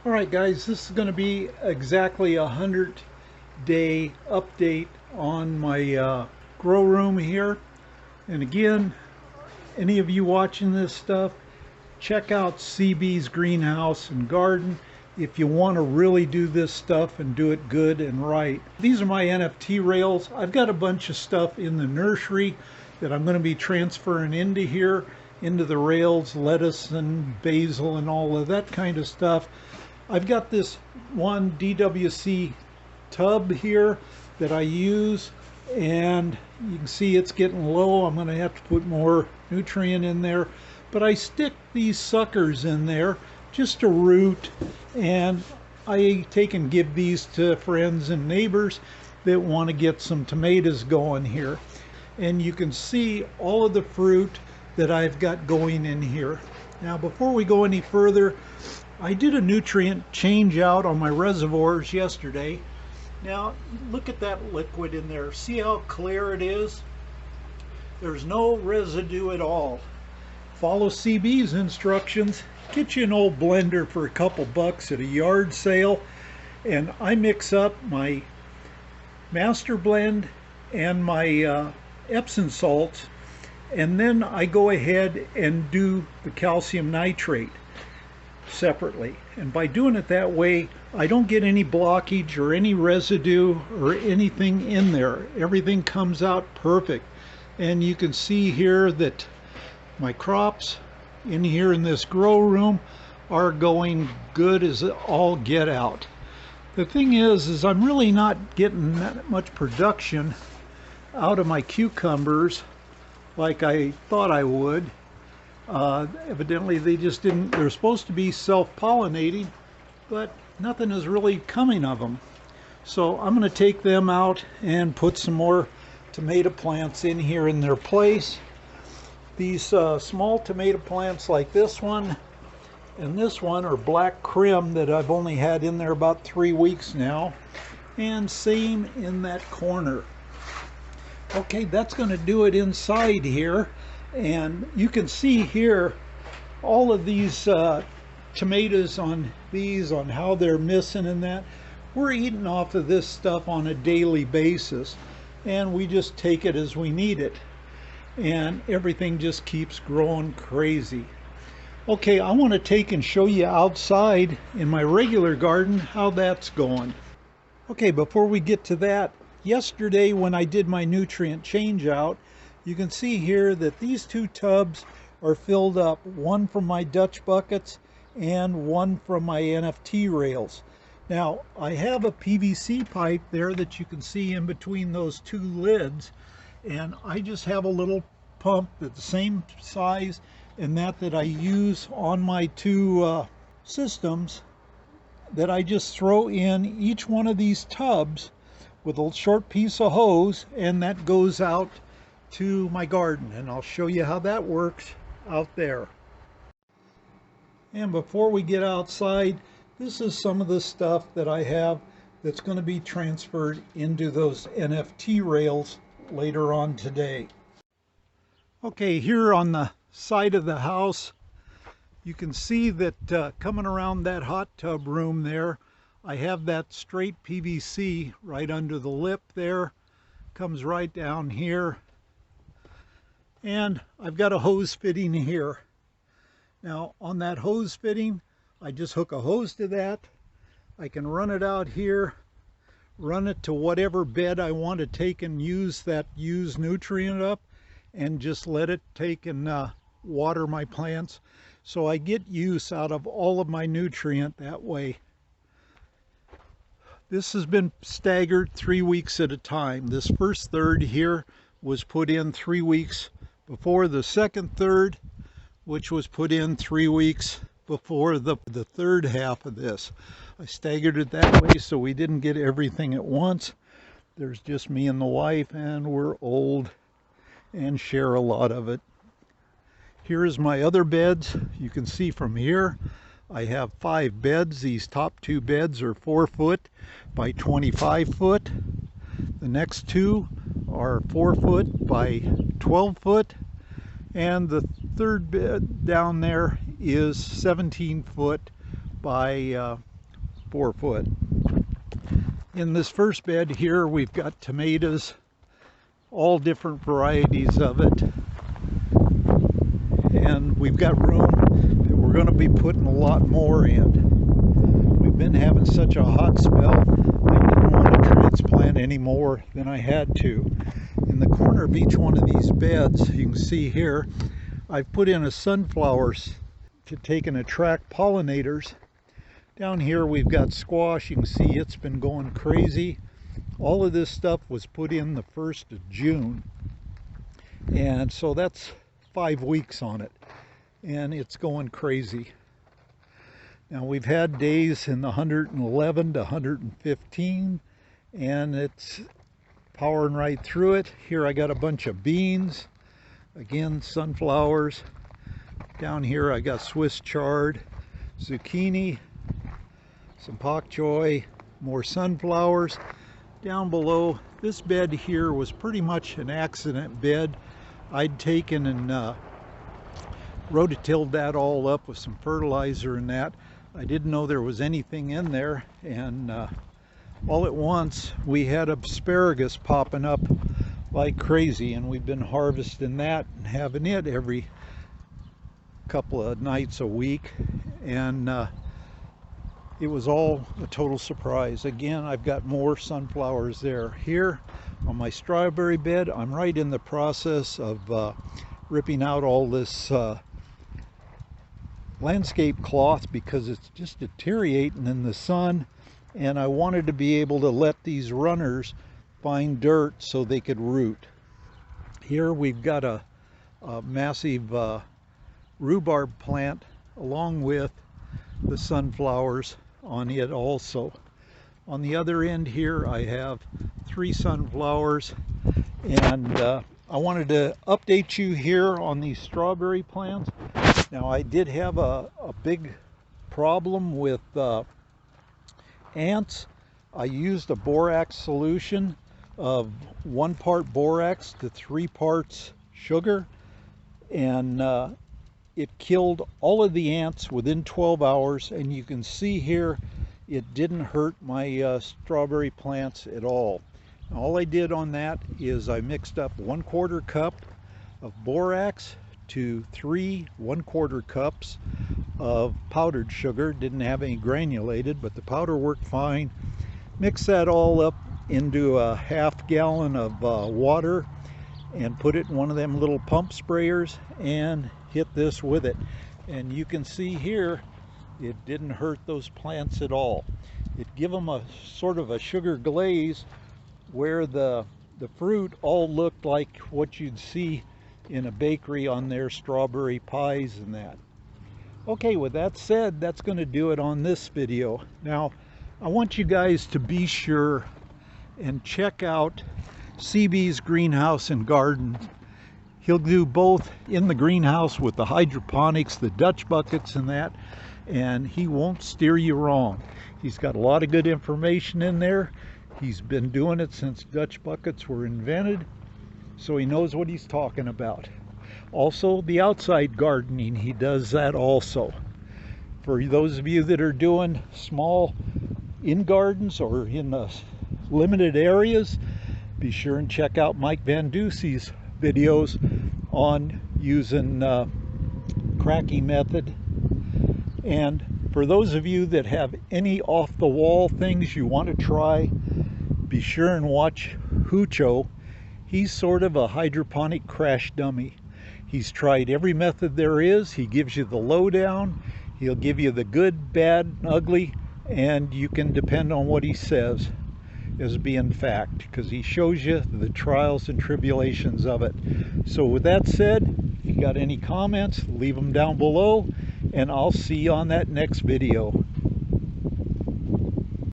All right, guys, this is going to be exactly a 100-day update on my grow room here. And again, any of you watching this stuff, check out CB's Greenhouse and Garden if you want to really do this stuff and do it good and right. These are my NFT rails. I've got a bunch of stuff in the nursery that I'm going to be transferring into here, into the rails, lettuce and basil and all of that kind of stuff. I've got this one DWC tub here that I use, and you can see it's getting low. I'm going to have to put more nutrient in there, but I stick these suckers in there just to root, and I take and give these to friends and neighbors that want to get some tomatoes going here. And you can see all of the fruit that I've got going in here. Now, before we go any further, I did a nutrient change out on my reservoirs yesterday. Now, look at that liquid in there. See how clear it is? There's no residue at all. Follow CB's instructions. Get you an old blender for a couple bucks at a yard sale, and I mix up my master blend and my Epsom salts, and then I go ahead and do the calcium nitrate separately. And by doing it that way, I don't get any blockage or any residue or anything in there. Everything comes out perfect. And you can see here that my crops in here in this grow room are going good as all get out. The thing is I'm really not getting that much production out of my cucumbers like I thought I would. Evidently they just didn't, they're supposed to be self-pollinating, but nothing is really coming of them. So I'm going to take them out and put some more tomato plants in here in their place. These small tomato plants like this one and this one are black crim that I've only had in there about 3 weeks now, and same in that corner. Okay, that's going to do it inside here. And you can see here all of these tomatoes on these, on how they're missing and that. We're eating off of this stuff on a daily basis, and we just take it as we need it. And everything just keeps growing crazy. Okay, I want to take and show you outside in my regular garden how that's going. Okay, before we get to that, yesterday when I did my nutrient change out, you can see here that these two tubs are filled up, one from my Dutch buckets and one from my NFT rails. Now, I have a PVC pipe there that you can see in between those two lids, and I just have a little pump that's the same size and that I use on my two systems, that I just throw in each one of these tubs with a short piece of hose, and that goes out to my garden, and I'll show you how that works out there. And before we get outside, this is some of the stuff that I have that's going to be transferred into those NFT rails later on today. Okay, here on the side of the house, you can see that coming around that hot tub room there, I have that straight PVC right under the lip there, comes right down here. And I've got a hose fitting here. Now on that hose fitting, I just hook a hose to that. I can run it out here, run it to whatever bed I want to take and use that used nutrient up, and just let it take and water my plants. So I get use out of all of my nutrient that way. This has been staggered 3 weeks at a time. This first third here was put in 3 weeks before the second third, which was put in 3 weeks before the third half of this. I staggered it that way so we didn't get everything at once. There's just me and the wife, and we're old and share a lot of it. Here's my other beds. You can see from here I have 5 beds. These top 2 beds are 4 foot by 25 foot. The next 2 are 4 foot by 12 foot, and the third bed down there is 17 foot by 4 foot. In this first bed here, we've got tomatoes, all different varieties of it. And we've got room that we're going to be putting a lot more in. We've been having such a hot spell, I didn't want to transplant any more than I had to. In the corner of each one of these beds, you can see here, I've put in a sunflower to take and attract pollinators. Down here we've got squash. You can see it's been going crazy. All of this stuff was put in the 1st of June. And so that's 5 weeks on it. And it's going crazy. Now we've had days in the 111 to 115. And it's powering right through it. Here I got a bunch of beans. Again, sunflowers. Down here I got Swiss chard, zucchini, some pak choi, more sunflowers. Down below, this bed here was pretty much an accident bed. I'd taken and rototilled that all up with some fertilizer and that. I didn't know there was anything in there, and all at once we had asparagus popping up like crazy, and we've been harvesting that and having it every couple of nights a week, and it was all a total surprise. Again, I've got more sunflowers there. Here on my strawberry bed, I'm right in the process of ripping out all this landscape cloth because it's just deteriorating in the sun, and I wanted to be able to let these runners find dirt so they could root. Here we've got a massive rhubarb plant along with the sunflowers on it also. On the other end here I have 3 sunflowers, and I wanted to update you here on these strawberry plants. Now I did have a big problem with ants. I used a borax solution of 1 part borax to 3 parts sugar, and it killed all of the ants within 12 hours, and you can see here it didn't hurt my strawberry plants at all. Now, all I did on that is I mixed up 1/4 cup of borax to 3 1/4 cups of powdered sugar. Didn't have any granulated, but the powder worked fine. Mix that all up into a 1/2 gallon of water and put it in one of them little pump sprayers and hit this with it. And you can see here it didn't hurt those plants at all. It gave them a sort of a sugar glaze where the fruit all looked like what you'd see in a bakery on their strawberry pies and that. Okay, with that said, that's going to do it on this video. Now I want you guys to be sure and check out CB's greenhouse and garden. He'll do both in the greenhouse with the hydroponics, the Dutch buckets and that, and he won't steer you wrong. He's got a lot of good information in there. He's been doing it since Dutch buckets were invented, so he knows what he's talking about. Also, the outside gardening, he does that also. For those of you that are doing small in gardens or in limited areas, be sure and check out Mike VanDuzee's videos on using cracking method. And for those of you that have any off-the-wall things you want to try, be sure and watch Hoocho. He's sort of a hydroponic crash dummy. He's tried every method there is. He gives you the lowdown. He'll give you the good, bad, and ugly, and you can depend on what he says as being fact, because he shows you the trials and tribulations of it. So with that said, if you got any comments, leave them down below, and I'll see you on that next video.